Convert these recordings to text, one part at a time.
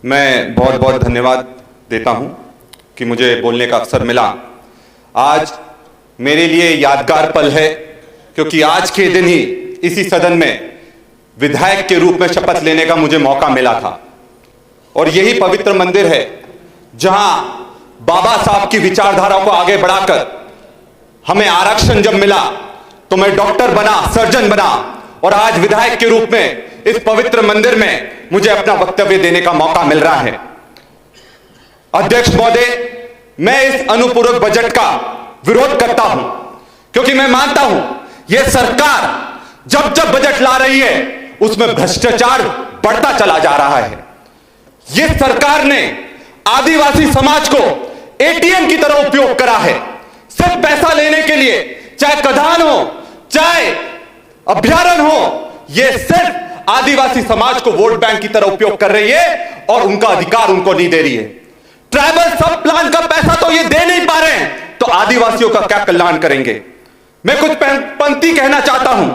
मैं बहुत बहुत धन्यवाद देता हूं कि मुझे बोलने का अवसर मिला। आज मेरे लिए यादगार पल है क्योंकि आज के दिन ही इसी सदन में विधायक के रूप में शपथ लेने का मुझे मौका मिला था और यही पवित्र मंदिर है जहां बाबा साहब की विचारधारा को आगे बढ़ाकर हमें आरक्षण जब मिला तो मैं डॉक्टर बना, सर्जन बना और आज विधायक के रूप में इस पवित्र मंदिर में मुझे अपना वक्तव्य देने का मौका मिल रहा है। अध्यक्ष महोदय, मैं इस अनुपूरक बजट का विरोध करता हूं क्योंकि मैं मानता हूं यह सरकार जब जब बजट ला रही है उसमें भ्रष्टाचार बढ़ता चला जा रहा है। यह सरकार ने आदिवासी समाज को एटीएम की तरह उपयोग करा है। सिर्फ पैसा लेने के लिए, चाहे कधान हो चाहे अभ्यारण्य हो, यह सिर्फ आदिवासी समाज को वोट बैंक की तरह उपयोग कर रही है और उनका अधिकार उनको नहीं दे रही है। ट्राइबल सब प्लान का पैसा तो ये दे नहीं पा रहे हैं तो आदिवासियों का क्या कल्याण करेंगे। मैं कुछ पंक्ति कहना चाहता हूं।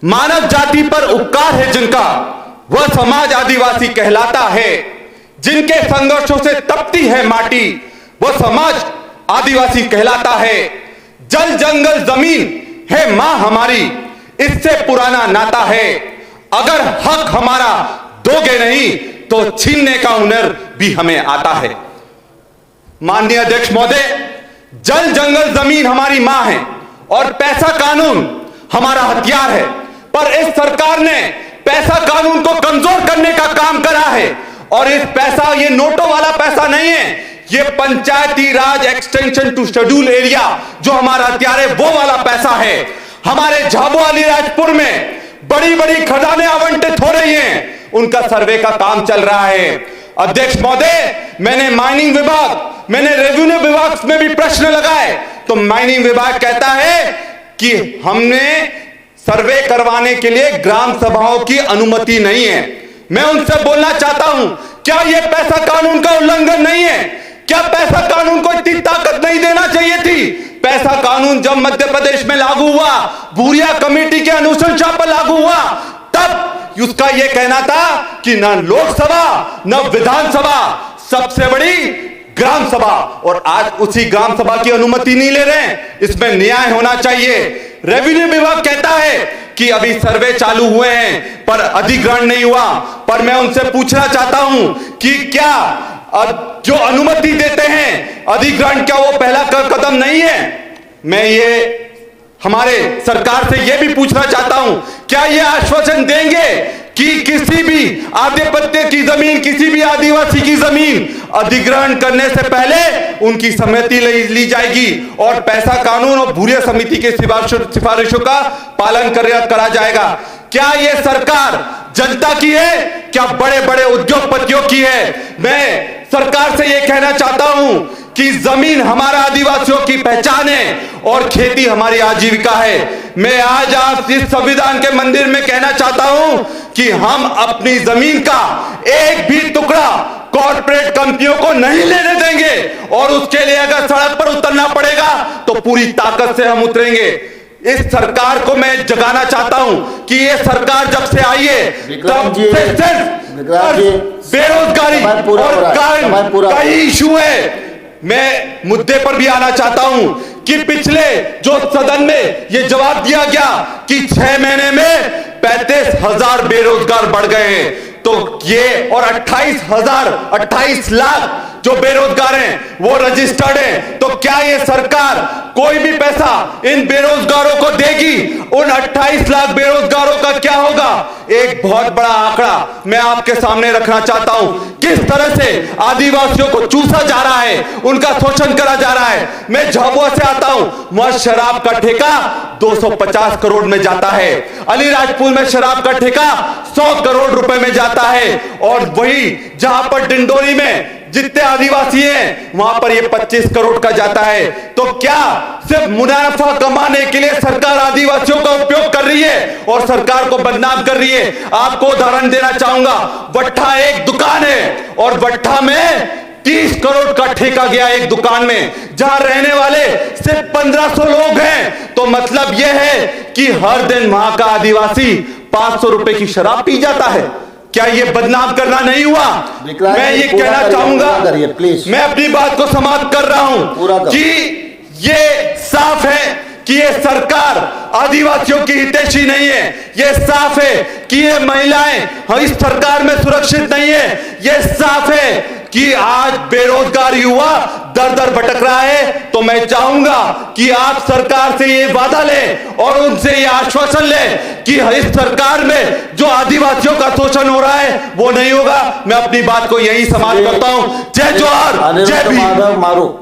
मानव जाति पर उपकार है जिनका, वह समाज आदिवासी कहलाता है। जिनके संघर्षों से तपती है माटी, वह समाज आदिवासी कहलाता है। जल जंगल जमीन है मां हमारी, इससे पुराना नाता है। अगर हक हमारा दोगे नहीं तो छीनने का हुनर भी हमें आता है। माननीय अध्यक्ष महोदय, जल जंगल जमीन हमारी मां है और पैसा कानून हमारा हथियार है, पर इस सरकार ने पैसा कानून को कमजोर करने का काम करा है। और इस पैसा, ये नोटों वाला पैसा नहीं है, ये पंचायती राज एक्सटेंशन टू शेड्यूल एरिया जो हमारा हथियार है वो वाला पैसा है। हमारे झाबुआ अलीराजपुर में बड़ी बड़ी खजाने आवंटित हो रही हैं, उनका सर्वे का काम चल रहा है। अध्यक्ष महोदय, मैंने माइनिंग विभाग, मैंने रेवेन्यू विभाग में भी प्रश्न लगाए तो माइनिंग विभाग कहता है कि हमने सर्वे करवाने के लिए ग्राम सभाओं की अनुमति नहीं है। मैं उनसे बोलना चाहता हूं, क्या यह पैसा कानून का उल्लंघन नहीं है? क्या पैसा कानून को इतनी ताकत नहीं देना चाहिए थी? पैसा कानून जब मध्य प्रदेश में लागू हुआ, भूरिया कमेटी के अनुशंसा पर लागू हुआ, तब उसका यह कहना था कि न लोकसभा न विधानसभा, सबसे बड़ी ग्राम सभा, और आज उसी ग्राम सभा की अनुमति नहीं ले रहे हैं। इसमें न्याय होना चाहिए। रेवेन्यू विभाग कहता है कि अभी सर्वे चालू हुए हैं पर अधिग्रहण नहीं हुआ, पर मैं उनसे पूछना चाहता हूं कि क्या जो अनुमति देते हैं अधिग्रहण, क्या वो पहला कदम नहीं है? मैं ये हमारे सरकार से यह भी पूछना चाहता हूं, क्या ये आश्वासन देंगे कि किसी भी आधिपत्य की जमीन, किसी भी आदिवासी की जमीन अधिग्रहण करने से पहले उनकी सहमति ली जाएगी और पैसा कानून और भूरिया समिति के सिफारिशों का पालन करा जाएगा? क्या यह सरकार जनता की है? क्या बड़े बड़े उद्योगपतियों की है? मैं सरकार से यह कहना चाहता हूं कि जमीन हमारा आदिवासियों की पहचान है और खेती हमारी आजीविका है। मैं आज आप इस संविधान के मंदिर में कहना चाहता हूं कि हम अपनी जमीन का एक भी टुकड़ा कॉर्पोरेट कंपनियों को नहीं लेने देंगे और उसके लिए अगर सड़क पर उतरना पड़ेगा तो पूरी ताकत से हम उतरेंगे। इस सरकार को मैं जगाना चाहता हूं कि ये सरकार जब से आई है तब से सिर्फ बेरोजगारी और कई इशू है। मैं मुद्दे पर भी आना चाहता हूं कि पिछले जो सदन में ये जवाब दिया गया कि 6 महीने में 35,000 बेरोजगार बढ़ गए हैं, तो ये और 28 लाख जो बेरोजगार हैं वो रजिस्टर्ड हैं, तो क्या ये सरकार कोई भी पैसा इन बेरोजगारों को देगी? उन 28 लाख बेरोजगारों का क्या होगा? एक बहुत बड़ा आंकड़ा मैं आपके सामने रखना चाहता हूं, किस तरह से आदिवासियों को चूसा जा रहा है, उनका शोषण करा जा रहा है। मैं झाबुआ से आता हूं, वहां शराब का ठेका 250 करोड़ में जाता है। अलीराजपुर में शराब का ठेका 100 करोड़ रुपए में जाता है और वही जहां पर डिंडोरी में जितने आदिवासी हैं वहां पर ये 25 करोड़ का जाता है। तो क्या सिर्फ मुनाफा कमाने के लिए सरकार आदिवासियों का उपयोग कर रही है और सरकार को बदनाम कर रही है? आपको उदाहरण देना चाहूंगा, वट्ठा एक दुकान है और वट्ठा में 30 करोड़ का ठेका गया एक दुकान में, जहां रहने वाले सिर्फ 1500 लोग हैं। तो मतलब यह है कि हर दिन वहां का आदिवासी 500 रुपए की शराब पी जाता है। क्या ये बदनाम करना नहीं हुआ? विकलांग मैं ये पूरा कहना करिए, चाहूंगा, पूरा करिए, प्लीज। मैं अपनी बात को समाप्त कर रहा पूरा हूं करो। कि ये साफ है कि ये सरकार आदिवासियों की हितैषी नहीं है। ये साफ है कि ये महिलाएं इस सरकार में सुरक्षित नहीं है। ये साफ है कि आज बेरोजगार युवा दर दर भटक रहा है। तो मैं चाहूंगा कि आप सरकार से ये वादा लें और उनसे ये आश्वासन लें कि इस सरकार में जो आदिवासियों का शोषण हो रहा है वो नहीं होगा। मैं अपनी बात को यही समाप्त करता हूं। जय जोहार, जय भीम। मारो